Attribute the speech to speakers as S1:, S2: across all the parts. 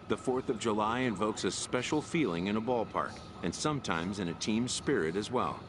S1: The 4th of July invokes a special feeling in a ballpark, and sometimes in a team spirit as well.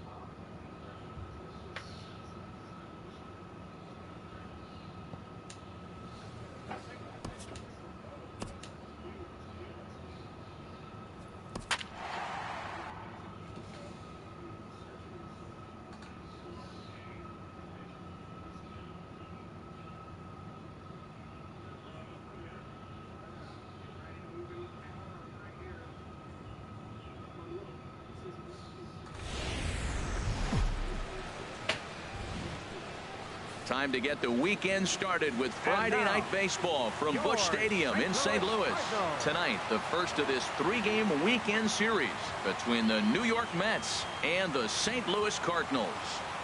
S2: Time to get the weekend started with Friday Night Baseball from Busch Stadium in St. Louis. Tonight, the first of this 3-game weekend series between the New York Mets and the St. Louis Cardinals.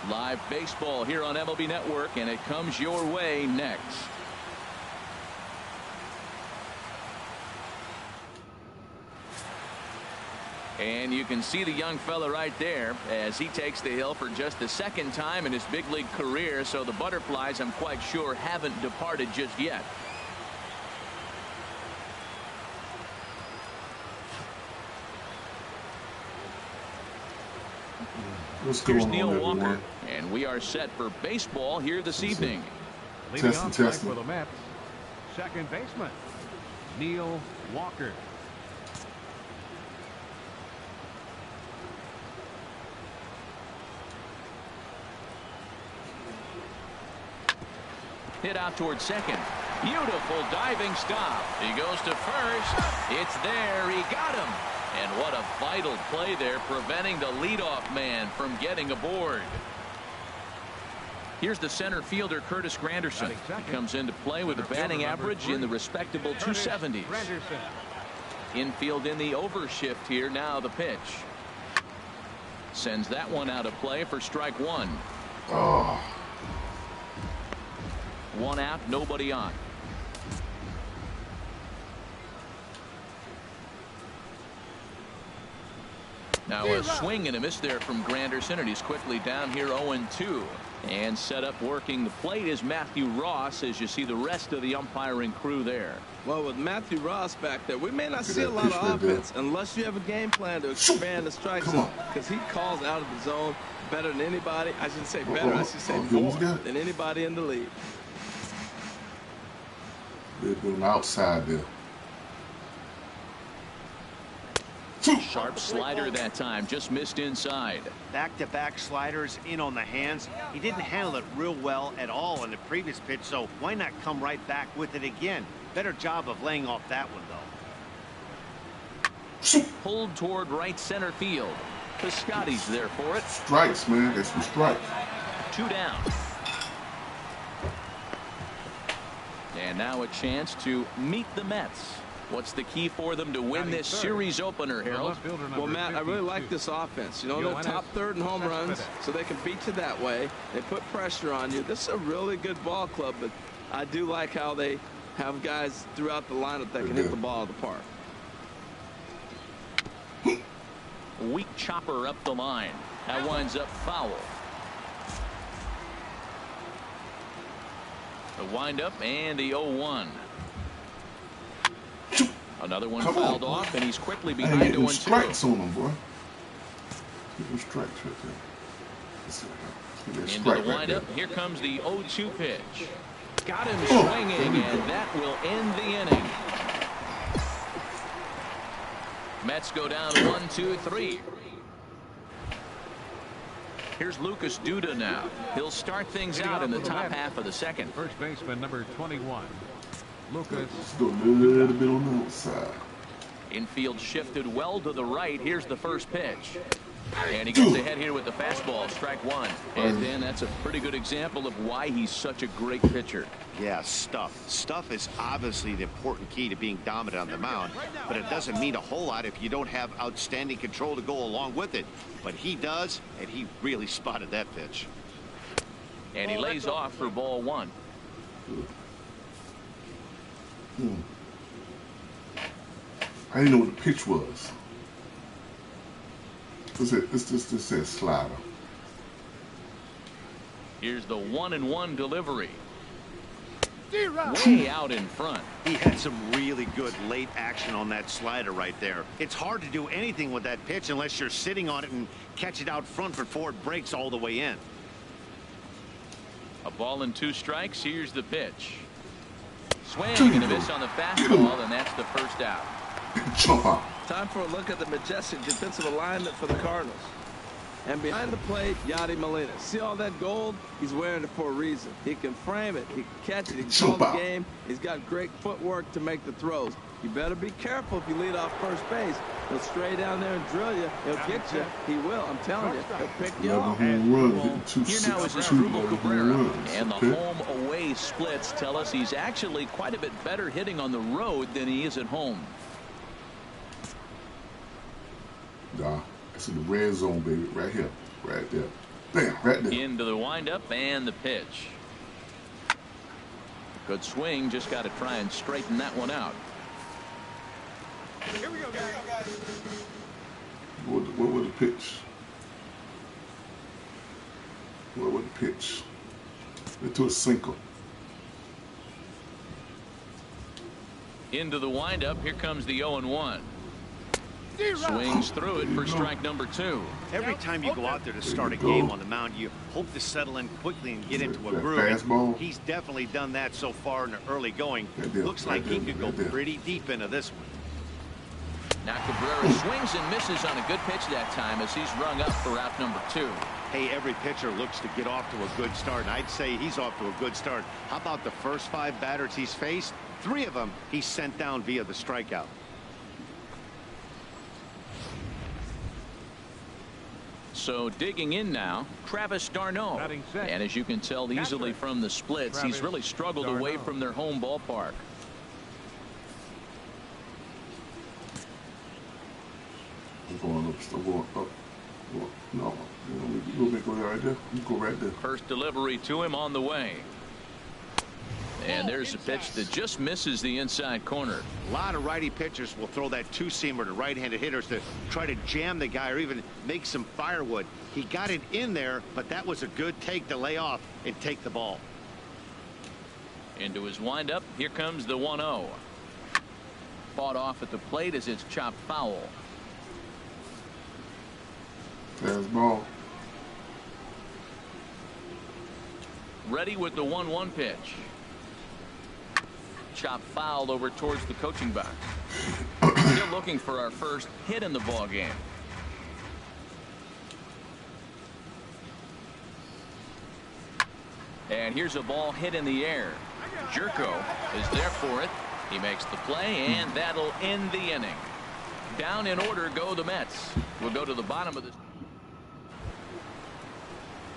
S2: Live baseball here on MLB Network, and it comes your way next. And you can see the young fella right there as he takes the hill for just the 2nd time in his big league career. So the butterflies, I'm quite sure, haven't departed just yet. Here's Neil Walker, and we are set for baseball here this evening.
S3: Leading off tonight for the Mets, second baseman Neil Walker.
S2: Hit out towards second. Beautiful diving stop. He goes to first. It's there. He got him. And what a vital play there, preventing the leadoff man from getting aboard. Here's the center fielder, Curtis Granderson. He comes into play with a batting average in the respectable 270s. Infield in the overshift here. Now the pitch. Sends that one out of play for strike one.
S4: Oh.
S2: 1 out, nobody on. Now a swing and a miss there from Granderson, and he's quickly down here 0-2. And set up working the plate is Matthew Ross, as you see the rest of the umpiring crew there.
S5: Well, with Matthew Ross back there, we may not see a lot of offense unless you have a game plan to expand the strike zone, because he calls out of the zone better than anybody. I shouldn't say better, I should say more than anybody in the league.
S4: They're doing outside there.
S2: Sharp slider that time, just missed inside.
S6: Back-to-back sliders in on the hands. He didn't handle it real well at all on the previous pitch, so why not come right back with it again? Better job of laying off that one, though.
S2: Pulled toward right center field. Piscotty's there for it.
S4: Strikes, man. That's some strikes.
S2: 2 down. And now a chance to meet the Mets. What's the key for them to win this series opener, Harold?
S5: Well, Matt, I really like this offense. You know, they're top third in home runs, so they can beat you that way. They put pressure on you. This is a really good ball club, but I do like how they have guys throughout the lineup that can hit the ball at the park.
S2: Weak chopper up the line. That winds up foul. The windup and the 0-1. Another one fouled off, and he's quickly behind 0-2.
S4: Strikes on him, boy. Get them strikes right there.
S2: Into the windup. Here comes the 0-2 pitch. Got him swinging, and that will end the inning. Mets go down 1-2-3. Here's Lucas Duda now. He'll start things out in the top half of the second.
S3: First baseman number 21. Lucas.
S4: Just go a little bit on the outside.
S2: Infield shifted well to the right. Here's the first pitch. And he gets ahead here with the fastball, strike one. And then that's a pretty good example of why he's such a great pitcher.
S6: Yeah, stuff. Stuff is obviously the important key to being dominant on the mound, but it doesn't mean a whole lot if you don't have outstanding control to go along with it. But he does, and he really spotted that pitch.
S2: And he lays off for ball one.
S4: I didn't know what the pitch was. It's just says slider.
S2: Here's the 1-1 delivery. way out in front.
S6: He had some really good late action on that slider right there. It's hard to do anything with that pitch unless you're sitting on it and catch it out front before it breaks all the way in.
S2: A ball and 2 strikes. Here's the pitch. Swing and a miss on the fastball, and that's the first out.
S4: Jump out.
S5: Time for a look at the majestic defensive alignment for the Cardinals. And behind the plate, Yadi Molina. See all that gold? He's wearing it for a reason. He can frame it. He can catch it. He can call the game. He's got great footwork to make the throws. You better be careful if you lead off first base. He'll stray down there and drill you. He'll get you. He will. I'm telling you. He'll pick you off.
S2: Here now is Asdrubal Cabrera. And the home-away splits tell us he's actually quite a bit better hitting on the road than he is at home.
S4: Nah, it's in the red zone, baby. Right here. Right there. Bam, right there.
S2: Into the windup and the pitch. Good swing. Just got to try and straighten that one out.
S3: Here we go, guys.
S4: What was the pitch? What was the pitch? Into a sinker.
S2: Into the windup. Here comes the 0-1. Swings through it for strike number 2.
S6: Every time you go out there to start a game on the mound, you hope to settle in quickly and get into a groove. He's definitely done that so far in the early going. Looks like he could go pretty deep into this one.
S2: Now Cabrera swings and misses on a good pitch that time as he's rung up for out number 2.
S6: Hey, every pitcher looks to get off to a good start, and I'd say he's off to a good start. How about the first 5 batters he's faced? 3 of them he sent down via the strikeout.
S2: So digging in now, Travis d'Arnaud. And as you can tell easily from the splits, he's really struggled away from their home ballpark.
S4: I'm going up. I'm going up. No, you go right there. You go right there.
S2: First delivery to him on the way. And there's a pitch that just misses the inside corner.
S6: A lot of righty pitchers will throw that 2-seamer to right-handed hitters to try to jam the guy or even make some firewood. He got it in there, but that was a good take to lay off and take the ball.
S2: Into his windup. Here comes the 1-0. Fought off at the plate as it's chopped foul.
S4: Fastball.
S2: Ready with the 1-1 pitch. Chop fouled over towards the coaching box. Still looking for our first hit in the ball game. And here's a ball hit in the air. Jerko is there for it. He makes the play, and that'll end the inning. Down in order go the Mets. We'll go to the bottom of this.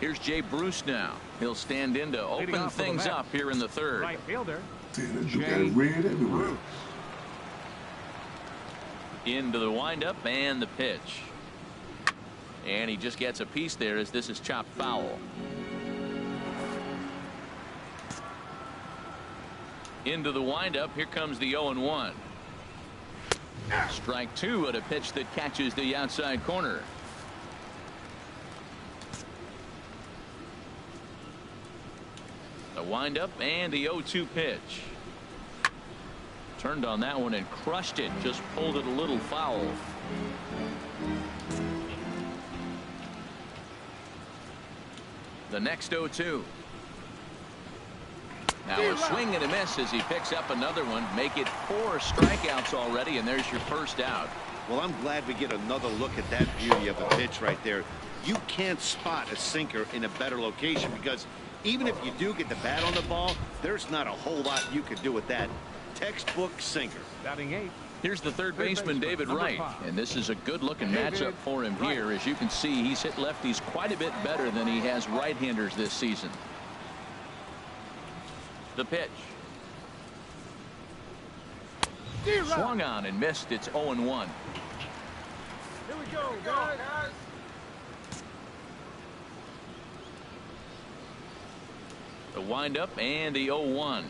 S2: Here's Jay Bruce now. He'll stand in to open things up here in the 3rd.
S3: Right fielder.
S4: You got red everywhere.
S2: Into the windup and the pitch. And he just gets a piece there as this is chopped foul. Into the windup. Here comes the 0-1. Strike 2 at a pitch that catches the outside corner. The windup and the 0-2 pitch. Turned on that one and crushed it. Just pulled it a little foul. The next 0-2. Now a swing and a miss as he picks up another one. Make it 4 strikeouts already, and there's your first out.
S6: Well, I'm glad we get another look at that beauty of a pitch right there. You can't spot a sinker in a better location because even if you do get the bat on the ball, there's not a whole lot you could do with that. Textbook sinker.
S3: Batting 8.
S2: Here's the third baseman, David Wright, and this is a good-looking matchup for him here. As you can see, he's hit lefties quite a bit better than he has right-handers this season. The pitch. Swung on and missed. It's 0-1.
S3: Here we go, guys.
S2: The windup and the 0-1.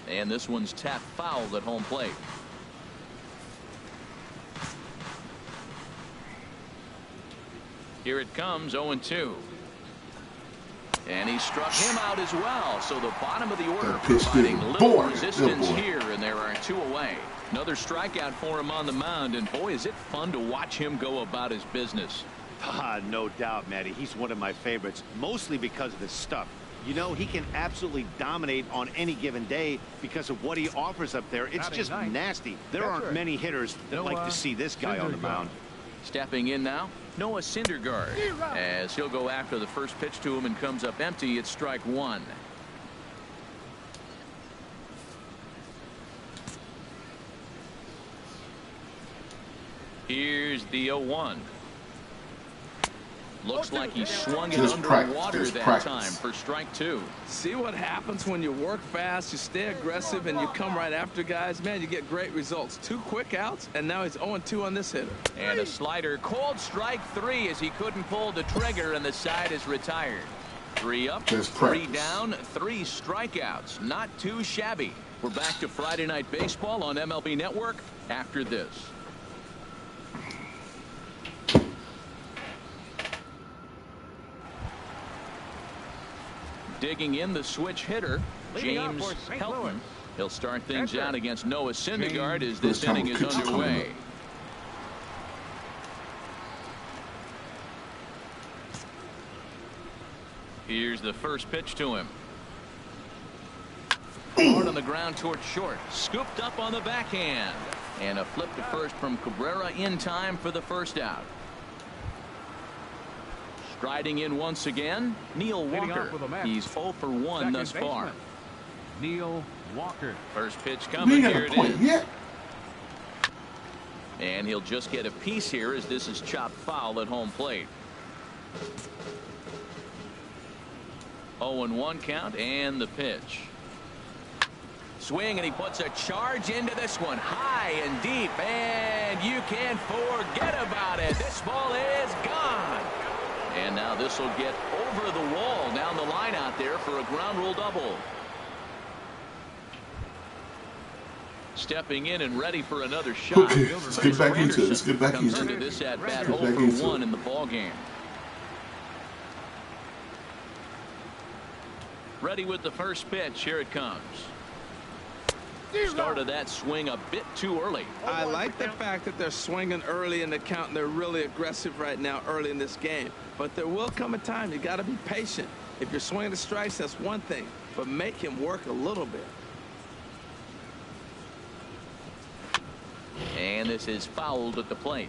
S2: And this one's tapped foul at home plate. Here it comes, 0-2. And he struck him out as well. So the bottom of the order providing little resistance here, and there are 2 away. Another strikeout for him on the mound, and boy, is it fun to watch him go about his business.
S6: No doubt, Matty. He's one of my favorites, mostly because of his stuff. You know, he can absolutely dominate on any given day because of what he offers up there. It's just nasty. There aren't many hitters that like to see this guy on the mound.
S2: Stepping in now, Noah Syndergaard, as he'll go after the first pitch to him and comes up empty. It's strike 1. Here's the 0-1. Looks like he swung it underwater that time for strike 2.
S5: See what happens when you work fast, you stay aggressive, and you come right after guys. Man, you get great results. 2 quick outs, and now he's 0-2 on this hitter.
S2: And a slider called strike 3 as he couldn't pull the trigger, and the side is retired. 3 up, 3 down, 3 strikeouts. Not too shabby. We're back to Friday Night Baseball on MLB Network after this. Digging in the switch hitter, James Helton. He'll start things out against Noah Syndergaard as this inning is underway. Here's the first pitch to him. Hard on the ground towards short. Scooped up on the backhand. And a flip to first from Cabrera in time for the first out. Striding in once again, Neil Walker. He's 0 for 1 thus far.
S3: Neil Walker.
S2: First pitch coming. Here it is. And he'll just get a piece here as this is chopped foul at home plate. 0-1 count and the pitch. Swing, and he puts a charge into this one. High and deep, and you can't forget about it. This ball is gone. And now this will get over the wall down the line out there for a ground rule double. Stepping in and ready for another shot.
S4: Okay, let's get back into it. Let's get back into it.
S2: This at bat 0 for 1 in the ball game. Ready with the first pitch. Here it comes. Started that swing a bit too early.
S5: I like the fact that they're swinging early in the count, and they're really aggressive right now early in this game. But there will come a time you got to be patient. If you're swinging the strikes, that's one thing, but make him work a little bit.
S2: And this is fouled at the plate.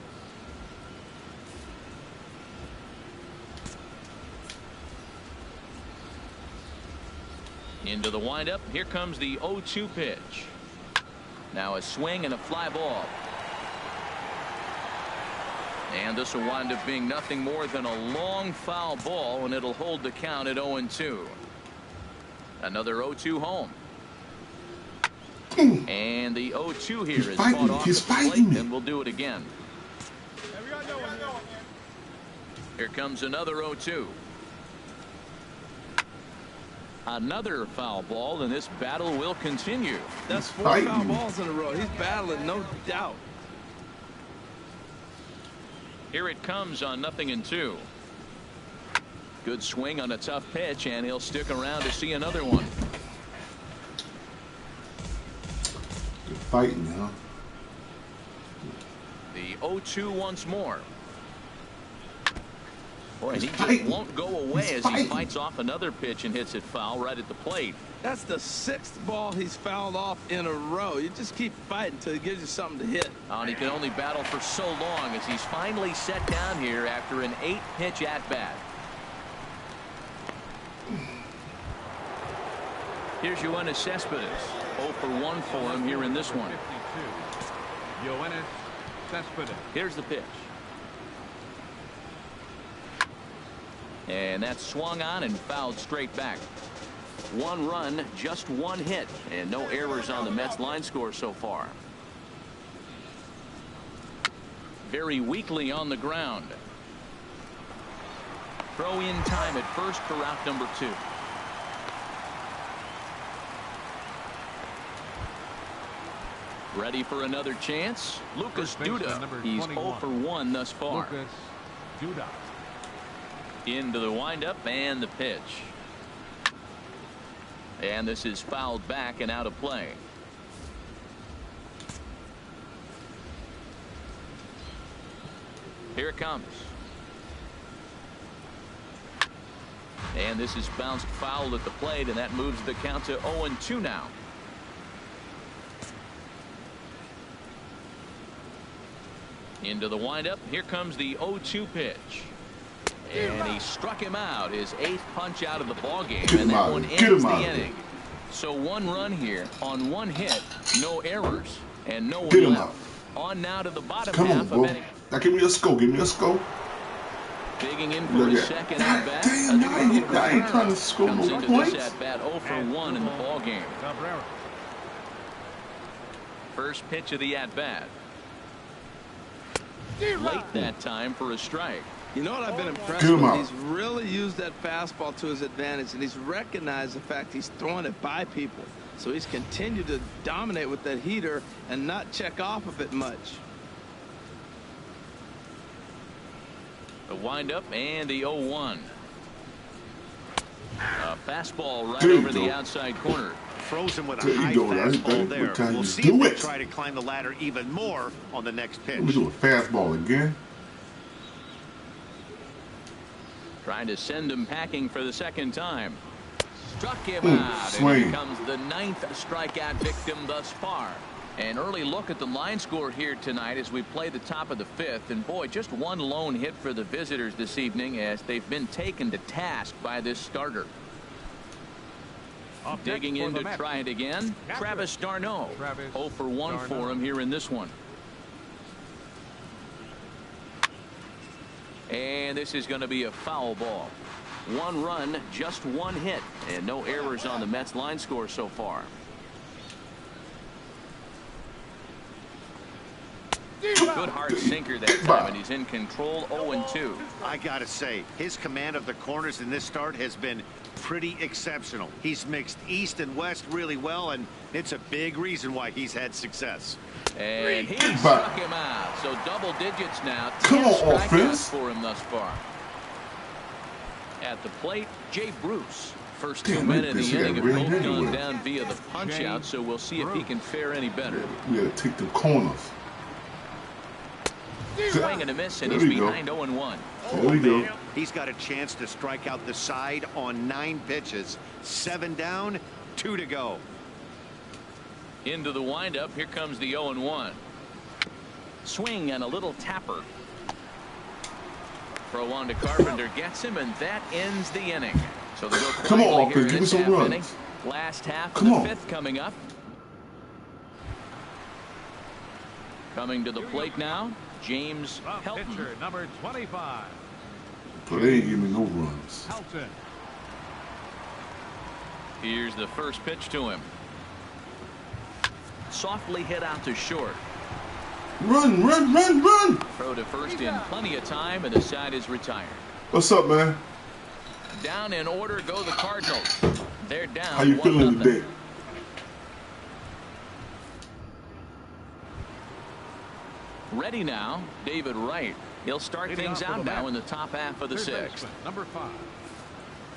S2: Into the windup. Here comes the 0-2 pitch. Now a swing and a fly ball. And this will wind up being nothing more than a long foul ball, and it'll hold the count at 0-2. Another 0-2 home. And the 0-2 here is caught off the plate, and we'll do it again. Here comes another 0-2. Another foul ball, and this battle will continue.
S5: That's 4 foul balls in a row. He's battling, no doubt.
S2: Here it comes on 0-2. Good swing on a tough pitch, and he'll stick around to see another one.
S4: Good fighting, huh?
S2: The 0-2 once more. Boy, he just won't go away as he fights off another pitch and hits it foul right at the plate.
S5: That's the 6th ball he's fouled off in a row. You just keep fighting until he gives you something to hit.
S2: And he can only battle for so long as he's finally set down here after an 8-pitch at-bat. Here's Yoenis Cespedes. 0 for 1 for him here in this one.
S3: Yoenis Cespedes.
S2: Here's the pitch. And that's swung on and fouled straight back. 1 run, just 1 hit, and no errors on the Mets line score so far. Very weakly on the ground. Throw in time at first for out number 2. Ready for another chance. Lucas Duda. He's 0 for 1 thus far.
S3: Lucas Duda.
S2: Into the windup and the pitch. And this is fouled back and out of play. Here it comes. And this is bounced foul at the plate, and that moves the count to 0-2 now. Into the windup. Here comes the 0-2 pitch. And he struck him out. His 8th punch out of the ball game, and that one ends the inning. So 1 run here on 1 hit, no errors, and no one left. On now to the bottom half of inning.
S4: Now give me a score. Give me a score.
S2: Digging in for a second at bat.
S4: Damn, I ain't trying to score
S2: Comes
S4: no
S2: into
S4: points.
S2: this at bat 0 for 1 in the ball game. First pitch of the at bat. Late that time for a strike.
S5: You know what I've been impressed with? He's really used that fastball to his advantage, and he's recognized the fact he's throwing it by people. So he's continued to dominate with that heater and not check off of it much.
S2: The windup and the 0-1. A fastball right over the outside corner.
S6: Frozen with a high fastball there. We'll see if they try to climb the ladder even more on the next pitch.
S4: Let me do a fastball again.
S2: Trying to send him packing for the second time. Struck him out.
S4: Swing.
S2: And here comes the 9th strikeout victim thus far. An early look at the line score here tonight as we play the top of the 5th. And boy, just 1 lone hit for the visitors this evening as they've been taken to task by this starter. Digging in to try it again, Travis d'Arnaud. 0 for 1 for him here in this one. And this is going to be a foul ball. 1 run, just 1 hit, and no errors on the Mets line score so far. Good hard sinker that time, and he's in control. 0-2.
S6: I gotta say, his command of the corners in this start has been pretty exceptional. He's mixed east and west really well, and it's a big reason why he's had success.
S2: And he struck him out. So double digits now. 10
S4: Come on,
S2: strikeouts
S4: offense.
S2: for him thus far. At the plate, Jay Bruce. First 2 men in the inning have both gone down via the punch out, so we'll see if he can fare any better.
S4: We gotta take the corners.
S2: Swing and a miss, and he's behind 0-1.
S4: There we go.
S6: He's got a chance to strike out the side on 9 pitches. 7 down, 2 to go.
S2: Into the windup. Here comes the 0-1. Swing and a little tapper. Throw on to Carpenter, gets him, and that ends the inning. So they go
S4: Come on,
S2: quietly
S4: offense,
S2: here in
S4: give me
S2: this
S4: some
S2: half
S4: runs.
S2: inning. Last half
S4: Come
S2: of the
S4: on.
S2: 5th coming up. Coming to the plate now, James Helton.
S3: Pitcher number 25.
S4: But they ain't giving me no runs.
S3: Helton.
S2: Here's the first pitch to him. Softly hit out to short.
S4: Run, run, run, run.
S2: Throw to first in plenty of time, and the side is retired.
S4: What's up, man?
S2: Down in order go the Cardinals. They're down.
S4: How you feeling
S2: 1-0.
S4: today?
S2: Ready now, David Wright. He'll start things out now in the top half of the 6th.
S3: Number 5,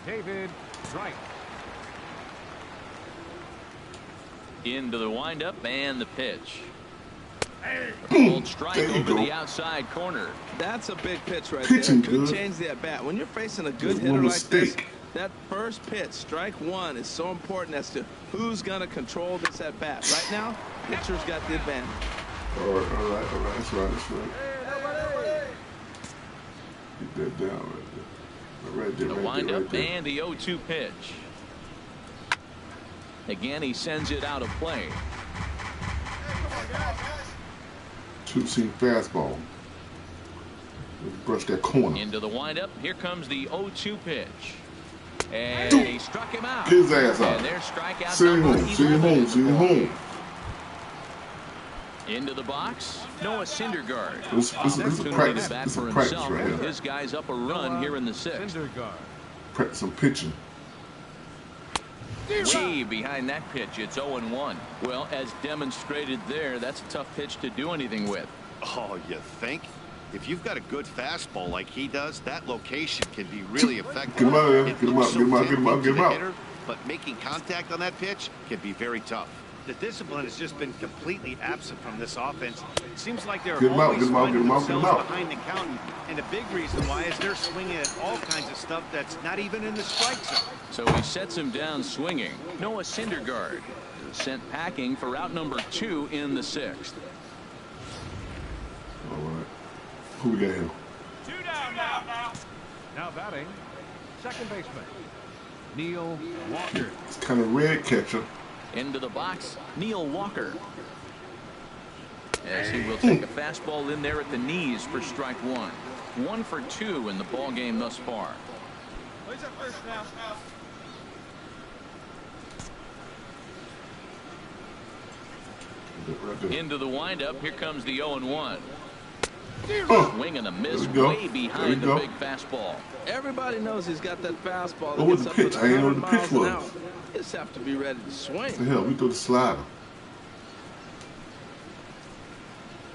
S3: David Wright.
S2: Into the windup and the pitch. Old strike over the outside corner.
S5: That's a big pitch right
S4: Pitching
S5: there. Could
S4: good.
S5: change the at bat. When you're facing a good
S4: Just
S5: hitter
S4: one
S5: like this,
S4: mistake.
S5: that first pitch, strike 1, is so important as to who's going to control this at bat. Right now, pitcher's got the advantage.
S4: All right. That's right. Get that down right there.
S2: The windup and the 0-2 pitch. Again, he sends it out of play.
S4: Two-seam fastball. Let's brush that corner.
S2: Into the windup. Here comes the 0-2 pitch. And
S4: Dude.
S2: he struck him out.
S4: Get his ass out.
S2: And their strikeout
S4: Send him
S2: number
S4: home. Send him
S2: 11
S4: home. Send him home.
S2: Into the box, Noah Syndergaard.
S4: It's a
S2: Opportunity
S4: practice.
S2: to bat
S4: It's a
S2: for
S4: practice
S2: himself.
S4: right here.
S2: His guys up a run here in the 6th.
S3: Syndergaard.
S4: Practice some pitching.
S2: Way behind that pitch, it's 0-1. Well, as demonstrated there, that's a tough pitch to do anything with.
S6: Oh, you think? If you've got a good fastball like he does, that location can be really effective.
S4: Get him out of there.
S6: It
S4: Get him
S6: looks
S4: out.
S6: so
S4: Get him out. Get him out.
S6: tempting
S4: Get him
S6: to the
S4: out.
S6: hitter, but making contact on that pitch can be very tough.
S7: The discipline has just been completely absent from this offense. It seems like they're
S4: Get 'em out,
S7: always
S4: get 'em out,
S7: finding
S4: get 'em out, get 'em
S7: themselves
S4: out.
S7: behind the counter. And a big reason why is they're swinging at all kinds of stuff that's not even in the strike zone.
S2: So he sets him down swinging. Noah Syndergaard sent packing for out number 2 in the 6th.
S4: All right. Who we got here?
S3: 2 down now. Now batting, second baseman, Neil Walker.
S4: It's kind of red catcher.
S2: Into the box, Neil Walker. As he will take a fastball in there at the knees for strike 1. 1 for 2 in the ball game thus far.
S3: Plays at first now.
S4: Right there.
S2: Into the windup, here comes the 0-1.
S4: Oh,
S2: Swing and a miss
S4: there we go.
S2: way
S4: There we
S2: behind the
S4: go.
S2: big fastball.
S5: Everybody knows he's got that fastball.
S4: What was
S5: that
S4: the
S5: gets
S4: pitch?
S5: up
S4: I
S5: to
S4: ain't know
S5: 100
S4: what the pitch
S5: miles an
S4: was.
S5: hour. You just have to be ready to swing.
S4: the hell? We throw the slider.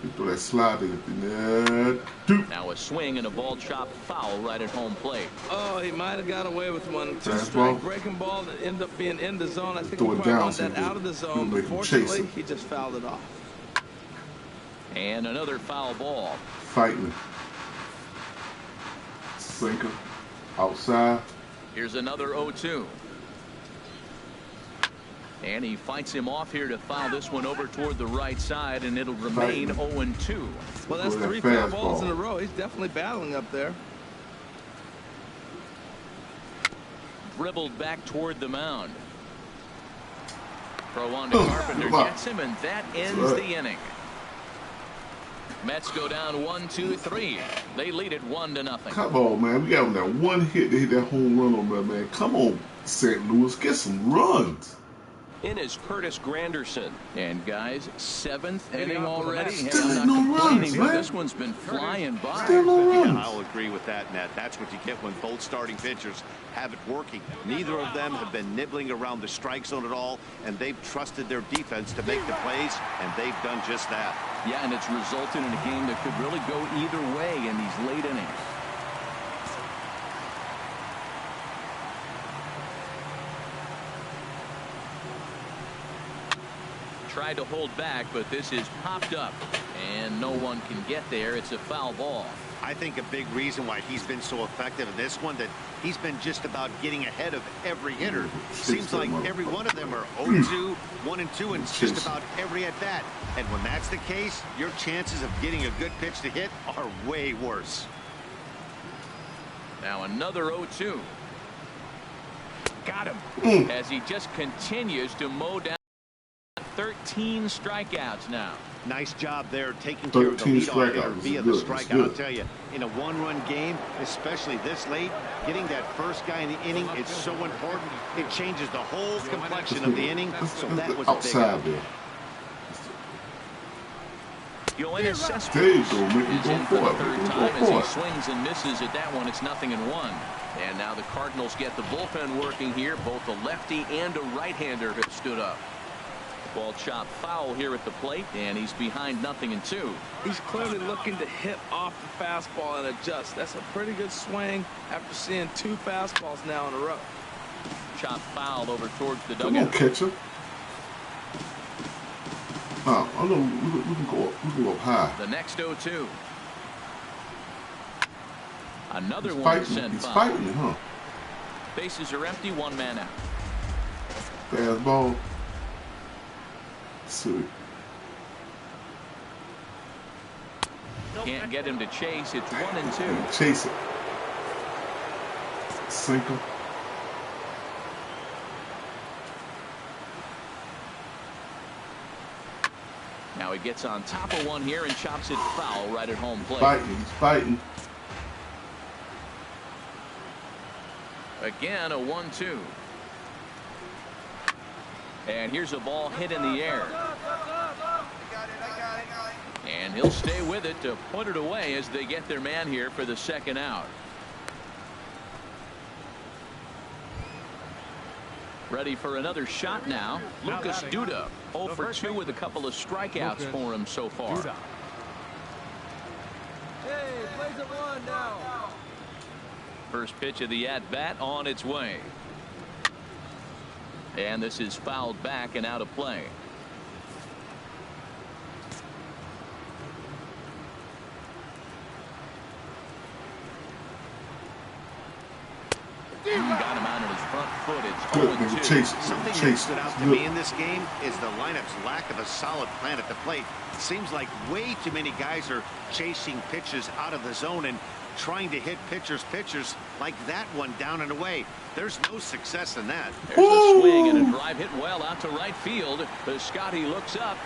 S4: We throw that slider in there. Dude.
S2: Now a swing and a ball chopped foul right at home plate.
S5: Oh, he might have got away with one. 2
S4: Fastball.
S5: strike breaking ball that ended up being in the zone. I think
S4: Throw
S5: he
S4: it
S5: probably
S4: down
S5: wanted
S4: so
S5: that
S4: he
S5: out of the
S4: can
S5: zone,
S4: make
S5: but
S4: him chase
S5: fortunately,
S4: it.
S5: he just fouled it off.
S2: And another foul ball.
S4: Fighting. Sinker. Outside.
S2: Here's another 0-2. And he fights him off here to foul this one over toward the right side, and it'll remain 0-2.
S5: Well, that's
S4: Go
S5: 3
S4: that
S5: foul balls
S4: fastball.
S5: in a row. He's definitely battling up there.
S2: Dribbled back toward the mound. Throw on to Carpenter,
S4: come on.
S2: gets him, and that ends
S4: right.
S2: the inning. Mets go down 1-2-3. They lead it 1-0.
S4: Come on, man. We got him that one hit. They hit that home run on that, man. Come on, St. Louis. Get some runs.
S2: In is Curtis Granderson. And guys, 7th
S3: Hitting
S2: inning
S3: off of the
S2: already.
S3: bat.
S2: Hey, I'm not
S4: Still no
S2: complaining,
S4: runs,
S2: but
S4: man.
S2: this one's been flying by.
S4: Still no
S6: Yeah,
S4: runs.
S6: I'll agree with that, Nat. That's what you get when both starting pitchers have it working. Neither of them have been nibbling around the strike zone at all, and they've trusted their defense to make the plays, and they've done just that.
S2: Yeah, and it's resulted in a game that could really go either way in these late innings. Tried to hold back, but this is popped up, and no one can get there. It's a foul ball.
S6: I think a big reason why he's been so effective in this one, that he's been just about getting ahead of every hitter. Seems like every one of them are 0-2, 1-2, and just about every at bat. And when that's the case, your chances of getting a good pitch to hit are way worse.
S2: Now another 0-2. Got him. As he just continues to mow down 13 strikeouts now.
S6: Nice job there taking care of the leadoff hitter via the strikeout. I'll tell you, in a one-run game, especially this late, getting that first guy in the inning is so important. It changes the whole complexion of the inning. So that was a big out.
S4: There.
S2: Yoenis Cespedes
S4: There you go. Make him
S2: is
S4: go
S2: in for the
S4: for it.
S2: third
S4: Make him
S2: time
S4: go
S2: as he
S4: for it.
S2: swings and misses at that one. It's 0-1. And now the Cardinals get the bullpen working here. Both a lefty and a right-hander have stood up. Ball chopped foul here at the plate, and he's behind 0-2.
S5: He's clearly looking to hit off the fastball and adjust. That's a pretty good swing after seeing 2 fastballs now in a row.
S2: Chopped foul over towards the
S4: Come on,
S2: dugout.
S4: catcher. I know we can go up. We can go up high.
S2: The next 0-2. Another
S4: He's
S2: one
S4: fighting.
S2: sent
S4: He's
S2: foul.
S4: fighting it, huh?
S2: Bases are empty, 1 man out.
S4: Fastball. Sweet.
S2: Can't get him to chase. It's 1-2.
S4: Chase it. Sinker.
S2: Now he gets on top of one here and chops it foul right at home plate.
S4: Fighting. He's fighting.
S2: Again, a 1-2. And here's a ball hit in the air. And he'll stay with it to put it away as they get their man here for the second out. Ready for another shot now. Lucas Duda, 0 for 2 with a couple of strikeouts for him so far.
S5: Hey, plays at 1 now.
S2: First pitch of the at-bat on its way. And this is fouled back and out of play. Got him out on his front foot. It's 0-2.
S6: Something that stood out to me in this game is the lineup's lack of a solid plan at the plate. It seems like way too many guys are chasing pitches out of the zone and trying to hit pitchers like that one down and away. There's no success in that.
S2: There's a swing and a drive hit well out to right field. The Scotty looks up,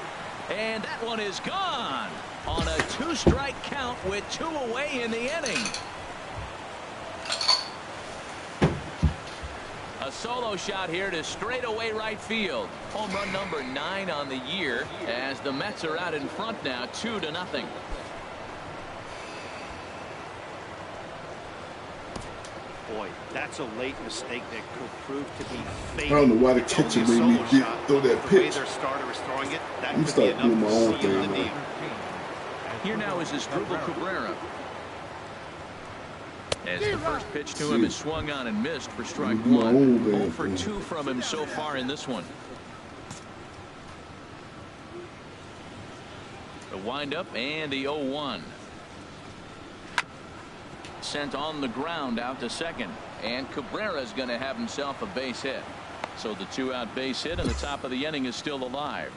S2: and that one is gone on a 2-strike count with 2 away in the inning. A solo shot here to straightaway right field. Home run number 9 on the year as the Mets are out in front now 2-0.
S6: Boy, that's a late mistake that could prove to be fatal.
S4: I don't know why the catcher made me throw that pitch.
S6: The way their starter is throwing it, that could be enough
S4: my own
S6: to seal the
S4: thing,
S6: deal.
S2: Here now is Asdrubal Cabrera. As the first pitch to him is swung on and missed for strike 1. 0 for 2 from him so far in this one. The windup and the 0-1. Sent on the ground out to second. And Cabrera's going to have himself a base hit. So the 2-out base hit and the top of the inning is still alive.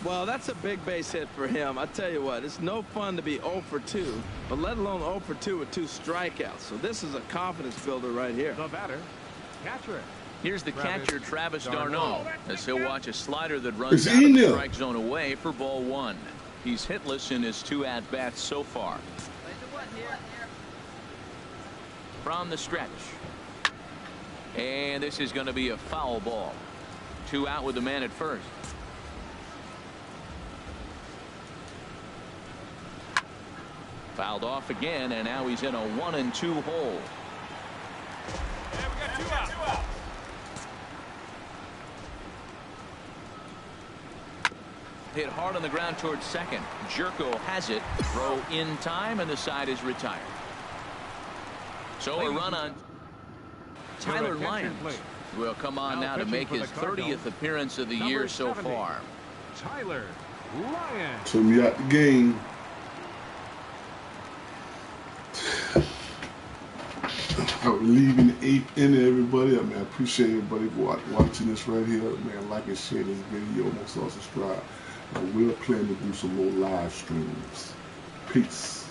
S5: Well, that's a big base hit for him. I tell you what, it's no fun to be 0 for 2, but let alone 0 for 2 with 2 strikeouts. So this is a confidence builder right here.
S3: The batter, catcher.
S2: Here's the catcher, Travis d'Arnaud, as he'll watch a slider that runs out of the strike zone away for ball 1. He's hitless in his 2 at-bats so far. From the stretch. And this is going to be a foul ball. 2 out with the man at first. Fouled off again, and now he's in a 1-2 hole.
S8: Yeah, we got 2 out.
S2: Hit hard on the ground towards second. Jerko has it. Throw in time, and the side is retired. So a run on Tyler Lyons will come on now to make his 30th appearance of the year so far.
S3: Tyler Lyons.
S4: Took me out the game. Leaving the 8th inning, everybody. I mean, I appreciate everybody watching this right here. Man, like and share this video. Most all subscribe. I will plan to do some more live streams. Peace.